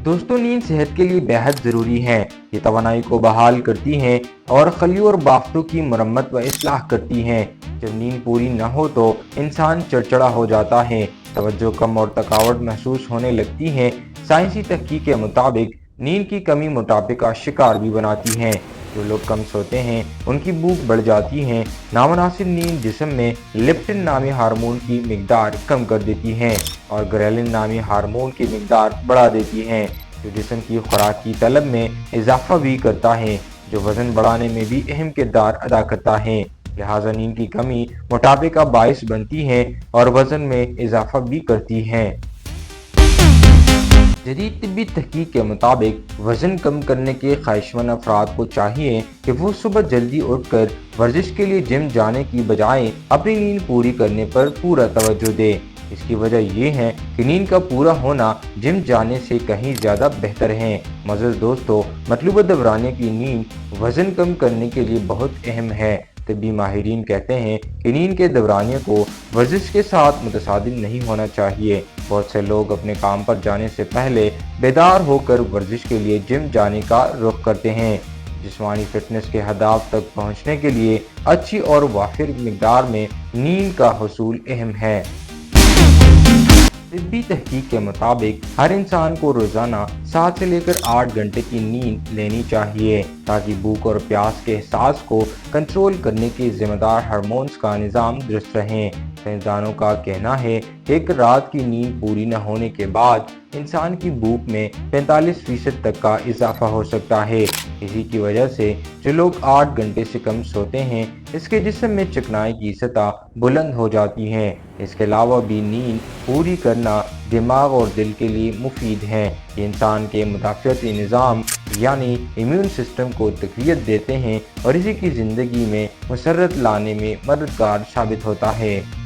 दोस्तों, नींद सेहत के लिए बेहद ज़रूरी है। ये तवानाई को बहाल करती हैं और खलियों और बाफ्तों की मरम्मत व इस्लाह करती हैं। जब नींद पूरी न हो तो इंसान चिड़चिड़ा हो जाता है, तवज्जो कम और थकावट महसूस होने लगती है। साइंसी तहकीक के मुताबिक नींद की कमी मोटापे का शिकार भी बनाती है। जो लोग कम सोते हैं उनकी भूख बढ़ जाती है। नामुनासिब नींद जिस्म में लेप्टिन नामी हार्मोन की मिकदार कम कर देती है और ग्रेलिन नामी हार्मोन की मिकदार बढ़ा देती है, जो जिस्म की खुराक की तलब में इजाफा भी करता है, जो वज़न बढ़ाने में भी अहम किरदार अदा करता है। लिहाजा नींद की कमी मोटापे का बायस बनती है और वज़न में इजाफा भी करती है। जदीद तिब्बी तहकीक के मुताबिक वज़न कम करने के ख्वाहिशमंद अफराद को चाहिए कि वो सुबह जल्दी उठकर वर्जिश के लिए जिम जाने की बजाय अपनी नींद पूरी करने पर पूरा तवज्जो दे। इसकी वजह ये है कि नींद का पूरा होना जिम जाने से कहीं ज़्यादा बेहतर है। मज़ीद दोस्तों, मतलूबा दौरानिया की नींद वज़न कम करने के लिए बहुत अहम है। तिब्बी माहिरीन कहते हैं कि नींद के दौरानिया को वर्जिश के साथ मुतसादिम नहीं होना चाहिए। बहुत से लोग अपने काम पर जाने से पहले बेदार होकर वर्जिश के लिए जिम जाने का रुख करते हैं। जिस्मानी फिटनेस के हदाफ तक पहुंचने के लिए अच्छी और वाफिर मिकदार में नींद का हुसूल अहम है। तिब्बी तहकीक के मुताबिक हर इंसान को रोजाना 7 से लेकर 8 घंटे की नींद लेनी चाहिए, ताकि भूख और प्यास के एहसास को कंट्रोल करने के जिम्मेदार हार्मोन्स का निज़ाम दुरुस्त रहे। साइंसदानों का कहना है कि एक रात की नींद पूरी न होने के बाद इंसान की भूख में 45% तक का इजाफा हो सकता है। इसी की वजह से जो लोग 8 घंटे से कम सोते हैं, इसके जिस्म में चिकनाई की सतह बुलंद हो जाती है। इसके अलावा भी नींद पूरी करना दिमाग और दिल के लिए मुफीद है। ये इंसान के मुदाफ़ियाती निज़ाम यानी इम्यून सिस्टम को तक़वियत देते हैं और इसी की ज़िंदगी में मसरत लाने में मददगार साबित होता है।